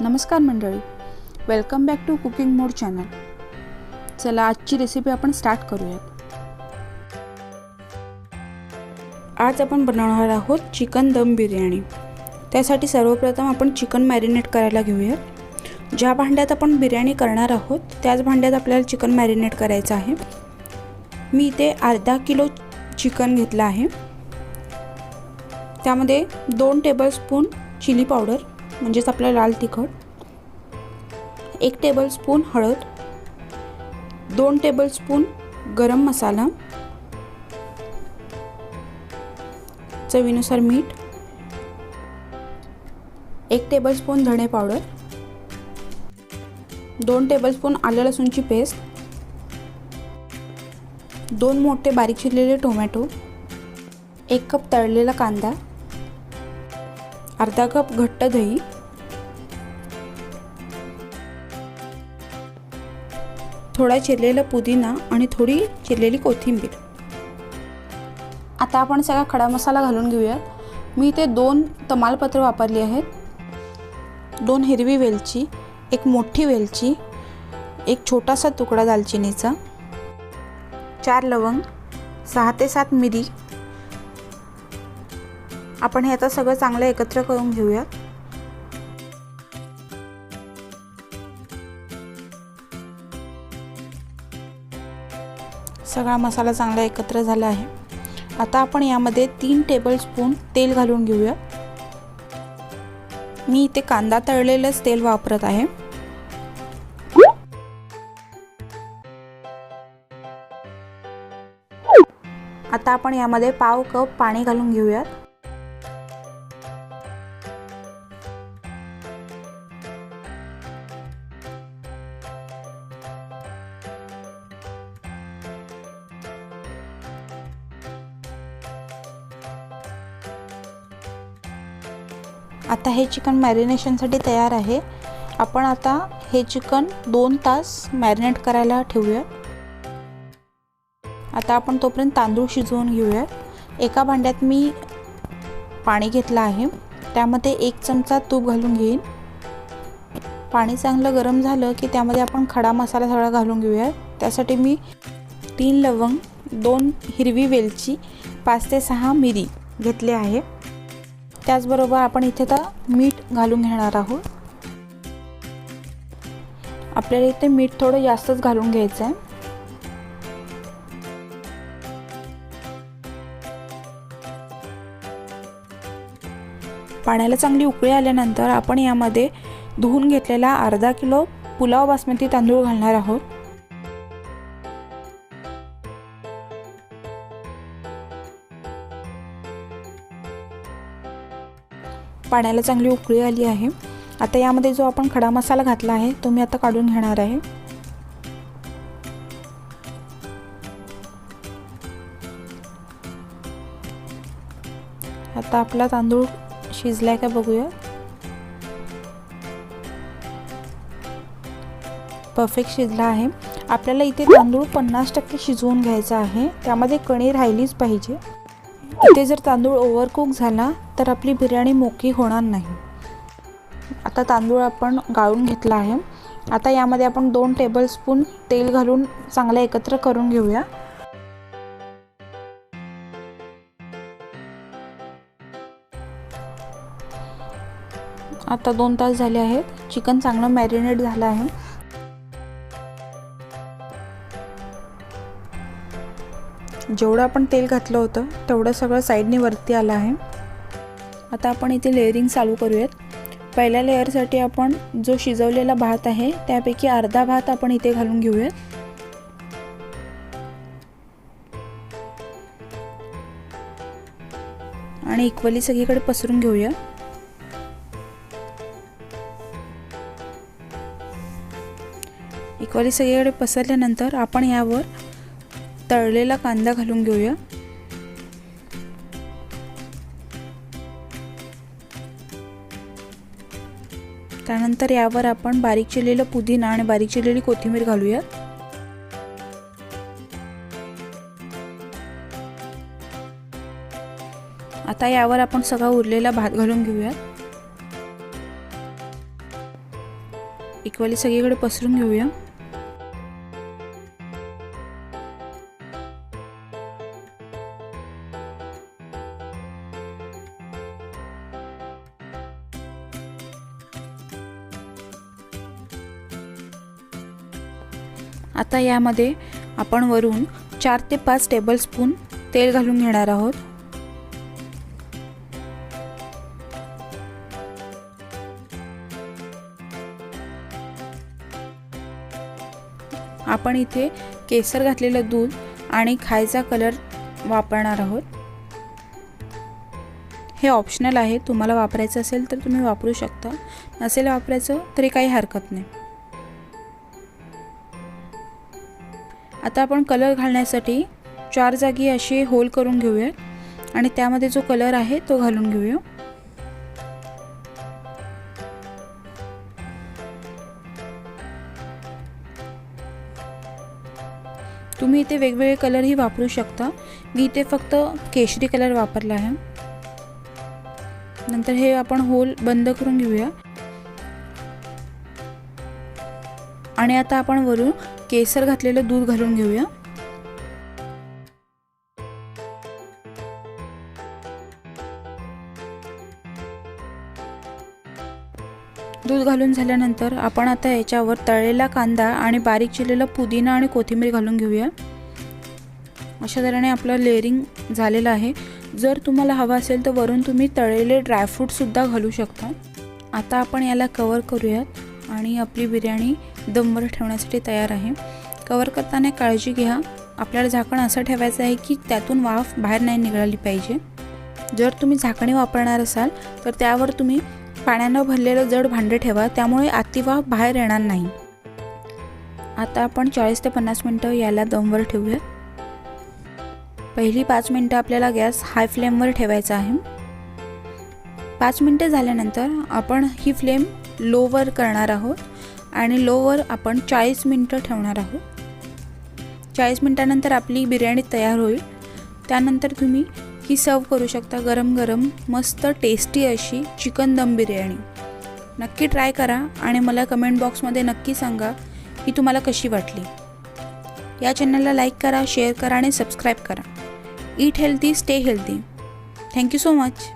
नमस्कार मंडळी, welcome back to cooking mode channel. चला आजची रेसिपी आपण स्टार्ट करूयात। आज आपण बनवणार आहोत चिकन दम बिर्याणी। त्यासाठी सर्वप्रथम आपण चिकन मॅरिनेट करायला घेऊयात। ज्या भांड्यात आपण बिर्याणी करणार आहोत त्याच भांड्यात आपल्याला चिकन मॅरिनेट करायचं आहे। मी इथे अर्धा किलो चिकन घेतलं आहे। त्यामध्ये 2 टेबलस्पून चिली पावडर म्हणजेच आपला लाल तिखट, 1 टेबलस्पून हळद, 2 टेबलस्पून गरम मसाला, चवीनुसार मीठ, 1 टेबलस्पून धणे पावडर, 2 टेबलस्पून आलं लसूणची पेस्ट, 2 मोठे बारीक चिरलेले टोमॅटो, 1 कप तळलेला कांदा, अर्धा कप घट्ट दही, थोडा चिरलेला पुदिना आणि थोडी चिरलेली कोथिंबीर। आता आपण सगळा खडा मसाला घालून घेऊया। मी इथे 2 तमालपत्र वापरली आहेत, 2 हिरवी वेलची, 1 मोठी वेलची, 1 छोटासा तुकडा दालचिनीचा, 4 लवंग, 6 ते 7 मिरी। आपण हे आता सगळं चांगलं एकत्र करून घेऊया। सगळा मसाला चांगला एकत्र झाला आहे। आता आपण यामध्ये 3 टेबलस्पून तेल घालून घेऊया। मी इथे कांदा तळलेलंच तेल वापरत आहे। आता आपण यामध्ये पाव कप पाणी घालून घेऊया। आता हे चिकन मॅरिनेशनसाठी तयार आहे। आपण आता हे चिकन 2 तास मॅरिनेट करायला ठेवूया। आता आपण तोपर्यंत तांदूळ शिजवून घेऊया। एका भांड्यात मी पाणी घेतलं आहे, त्यामध्ये 1 चमचा तूप घालून घेईन। पाणी चांगलं गरम झालं की त्यामध्ये आपण खडा मसाला सगळा घालून घेऊया। त्यासाठी मी 3 लवंग, 2 हिरवी वेलची, 5 ते 6 मिरी घेतले आहे। त्याचबरोबर आपण इथे आता मीठ घालून घेणार आहोत। आपल्याला इथे मीठ थोडं जास्तच घालून घ्यायचं आहे। पाण्याला चांगली उकळी आल्यानंतर आपण यामध्ये धुवून घेतलेला अर्धा किलो पुलाव बासमती तांदूळ घालणार आहोत। पाण्याला चांगली उकळी आली आहे। आता यामध्ये जो आपण खडा मसाला घातला आहे तो मी आता काढून घेणार आहे। आता आपला तांदूळ शिजलाय का बघूया। परफेक्ट शिजला आहे। आपल्याला इथे तांदूळ 50% शिजवून घ्यायचा आहे, त्यामध्ये कणी राहिलीच पाहिजे। इथे जर तांदूळ ओव्हरकुक झाला तर आपली बिर्याणी मोकळी होणार नाही। आता तांदूळ आपण गाळून घेतला आहे। आता यामध्ये आपण 2 टेबलस्पून तेल घालून चांगलं एकत्र करून घेऊया। आता 2 तास झाले आहेत। चिकन चांगलं मॅरिनेट झालं आहे। जेवढं आपण तेल घातलं होतं तेवढं सगळं साईडने वरती आलं आहे। आता आपण इथे लेअरिंग चालू करूयात। पहिल्या लेअरसाठी आपण जो शिजवलेला भात आहे त्यापैकी अर्धा भात आपण इथे घालून घेऊयात। आणि इक्वली सगळीकडे पसरून घेऊया। इक्वली सगळीकडे पसरल्यानंतर आपण यावर तळलेला कांदा घालून घेऊया। त्यानंतर यावर आपण बारीक चिरलेला पुदिना आणि बारीक चिरलेली कोथिंबीर घालूया। आता यावर आपण सगळा उरलेला भात घालून घेऊया। इक्वली सगळीकडे पसरून घेऊया. आता यामध्ये आपण वरून 4 ते 5 टेबलस्पून तेल घालून घेणार आहोत. आपण इथे केसर घातलेलं दूध आणि खायचा कलर वापरणार आहोत. हे ऑप्शनल आहे, तुम्हाला वापरायचं असेल तर तुम्ही वापरू शकता, नसेल वापरायचं तरी काही हरकत नाही. आता आपण कलर घालण्यासाठी 4 जागी असे होल करून घेऊया आणि त्यामध्ये जो कलर आहे तो घालून घेऊया. तुम्ही इथे वेगवेगळे कलरही वापरू शकता. मी इथे फक्त केशरी कलर वापरला आहे. नंतर हे आपण होल बंद करून घेऊया आणि आता आपण वरून केसर घातलेलं दूध घालून घेऊया. दूध घालून झाल्यानंतर आपण आता याच्यावर तळलेला कांदा आणि बारीक चिरलेला पुदिना आणि कोथिंबीर घालून घेऊया. अशा तऱ्हेने आपलं लेअरिंग झालेलं आहे. जर तुम्हाला हवं असेल तर वरून तुम्ही तळलेले ड्रायफ्रूट सुद्धा घालू शकता. आता आपण याला कव्हर करूयात आणि आपली बिर्याणी दमवर ठेवण्यासाठी तयार आहे. कव्हर करताना काळजी घ्या, आपल्याला झाकण असं ठेवायचं आहे की त्यातून वाफ बाहेर नाही निघाली पाहिजे. जर तुम्ही झाकणी वापरणार असाल तर त्यावर तुम्ही पाण्यानं भरलेलं जड भांडे ठेवा, त्यामुळे आतली वाफ बाहेर येणार नाही. आता आपण 40 ते 50 मिनटं याला दमवर ठेवूया. पहिली 5 मिनटं आपल्याला गॅस हाय फ्लेमवर ठेवायचा आहे. 5 मिनटं झाल्यानंतर आपण ही फ्लेम लोवर करणार आहोत आणि लोवर आपण 40 मिनटं ठेवणार आहोत. 40 मिनटानंतर आपली बिर्याणी तयार होईल. त्यानंतर तुम्ही ही सर्व करू शकता गरम गरम मस्त टेस्टी अशी चिकन दम बिर्याणी. नक्की ट्राय करा आणि मला कमेंट बॉक्समध्ये नक्की सांगा की तुम्हाला कशी वाटली. या चॅनलला लाईक करा, शेअर करा आणि सबस्क्राईब करा. Eat healthy, stay healthy. Thank you so much.